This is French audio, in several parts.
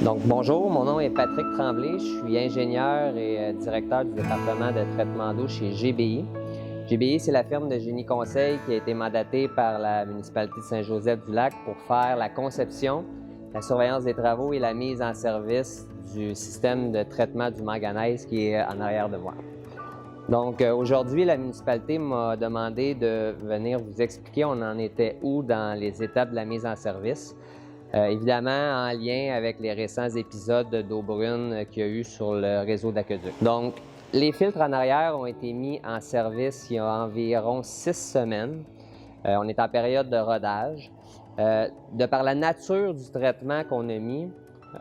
Donc, bonjour, mon nom est Patrick Tremblay, je suis ingénieur et directeur du département de traitement d'eau chez GBI. GBI, c'est la firme de génie conseil qui a été mandatée par la municipalité de Saint-Joseph-du-Lac pour faire la conception, la surveillance des travaux et la mise en service du système de traitement du manganèse qui est en arrière de moi. Donc, aujourd'hui, la municipalité m'a demandé de venir vous expliquer on en était où dans les étapes de la mise en service. Évidemment, en lien avec les récents épisodes d'eau brune qu'il y a eu sur le réseau d'aqueduc. Donc, les filtres en arrière ont été mis en service il y a environ 6 semaines. On est en période de rodage. De par la nature du traitement qu'on a mis,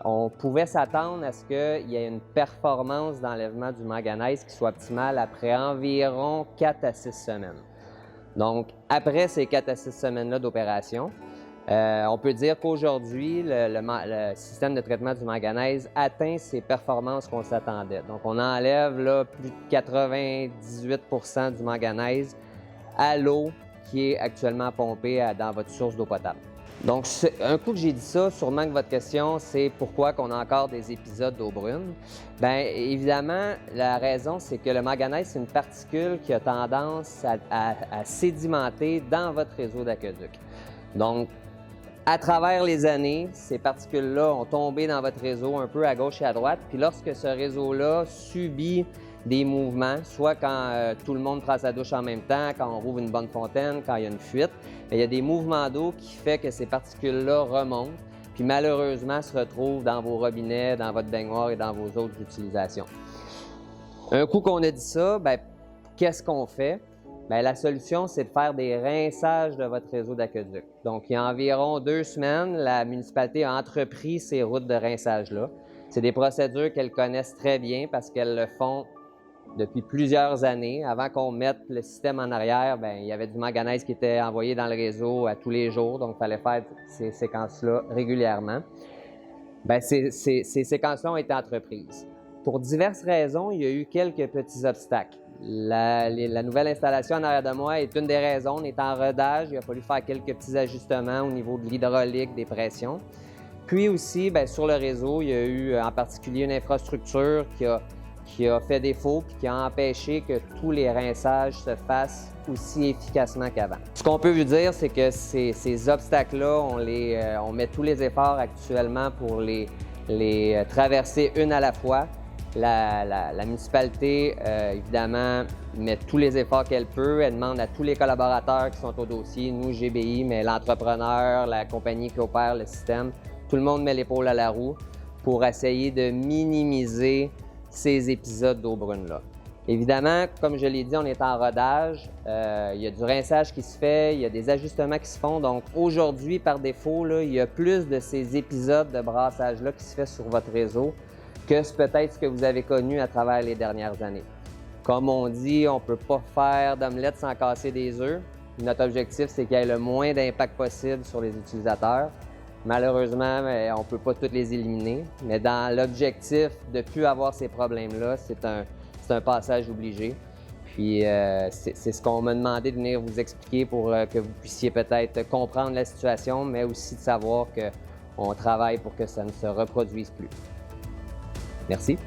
on pouvait s'attendre à ce qu'il y ait une performance d'enlèvement du manganèse qui soit optimale après environ 4 à 6 semaines. Donc, après ces 4 à 6 semaines-là d'opération, on peut dire qu'aujourd'hui, le système de traitement du manganèse atteint ses performances qu'on s'attendait. Donc, on enlève là, plus de 98 % du manganèse à l'eau qui est actuellement pompée dans votre source d'eau potable. Donc, un coup que j'ai dit ça, sûrement que votre question, c'est pourquoi qu'on a encore des épisodes d'eau brune. Bien, évidemment, la raison, c'est que le manganèse, c'est une particule qui a tendance à sédimenter dans votre réseau d'aqueduc. Donc, à travers les années, ces particules-là ont tombé dans votre réseau un peu à gauche et à droite. Puis lorsque ce réseau-là subit des mouvements, soit quand tout le monde prend sa douche en même temps, quand on rouvre une bonne fontaine, quand il y a une fuite, il y a des mouvements d'eau qui font que ces particules-là remontent, puis malheureusement se retrouvent dans vos robinets, dans votre baignoire et dans vos autres utilisations. Un coup qu'on a dit ça, bien, qu'est-ce qu'on fait? Bien, la solution, c'est de faire des rinçages de votre réseau d'aqueduc. Donc, il y a environ 2 semaines, la municipalité a entrepris ces routes de rinçage-là. C'est des procédures qu'elles connaissent très bien parce qu'elles le font depuis plusieurs années. Avant qu'on mette le système en arrière, bien, il y avait du manganèse qui était envoyé dans le réseau à tous les jours, donc il fallait faire ces séquences-là régulièrement. Bien, ces séquences-là ont été entreprises. Pour diverses raisons, il y a eu quelques petits obstacles. La nouvelle installation en arrière de moi est une des raisons. On est en rodage, il a fallu faire quelques petits ajustements au niveau de l'hydraulique, des pressions. Puis aussi, bien, sur le réseau, il y a eu en particulier une infrastructure qui a fait défaut et qui a empêché que tous les rinçages se fassent aussi efficacement qu'avant. Ce qu'on peut vous dire, c'est que ces obstacles-là, on met tous les efforts actuellement pour les traverser une à la fois. La municipalité, évidemment, met tous les efforts qu'elle peut. Elle demande à tous les collaborateurs qui sont au dossier, nous, GBI, mais l'entrepreneur, la compagnie qui opère le système, tout le monde met l'épaule à la roue pour essayer de minimiser ces épisodes d'eau brune-là. Évidemment, comme je l'ai dit, on est en rodage. Il y a du rinçage qui se fait, il y a des ajustements qui se font. Donc aujourd'hui, par défaut, là, il y a plus de ces épisodes de brassage-là qui se fait sur votre réseau que peut-être ce que vous avez connu à travers les dernières années. Comme on dit, on ne peut pas faire d'omelette sans casser des œufs. Notre objectif, c'est qu'il y ait le moins d'impact possible sur les utilisateurs. Malheureusement, on ne peut pas tous les éliminer, mais dans l'objectif de ne plus avoir ces problèmes-là, c'est un passage obligé. Puis c'est ce qu'on m'a demandé de venir vous expliquer pour que vous puissiez peut-être comprendre la situation, mais aussi de savoir qu'on travaille pour que ça ne se reproduise plus. Merci.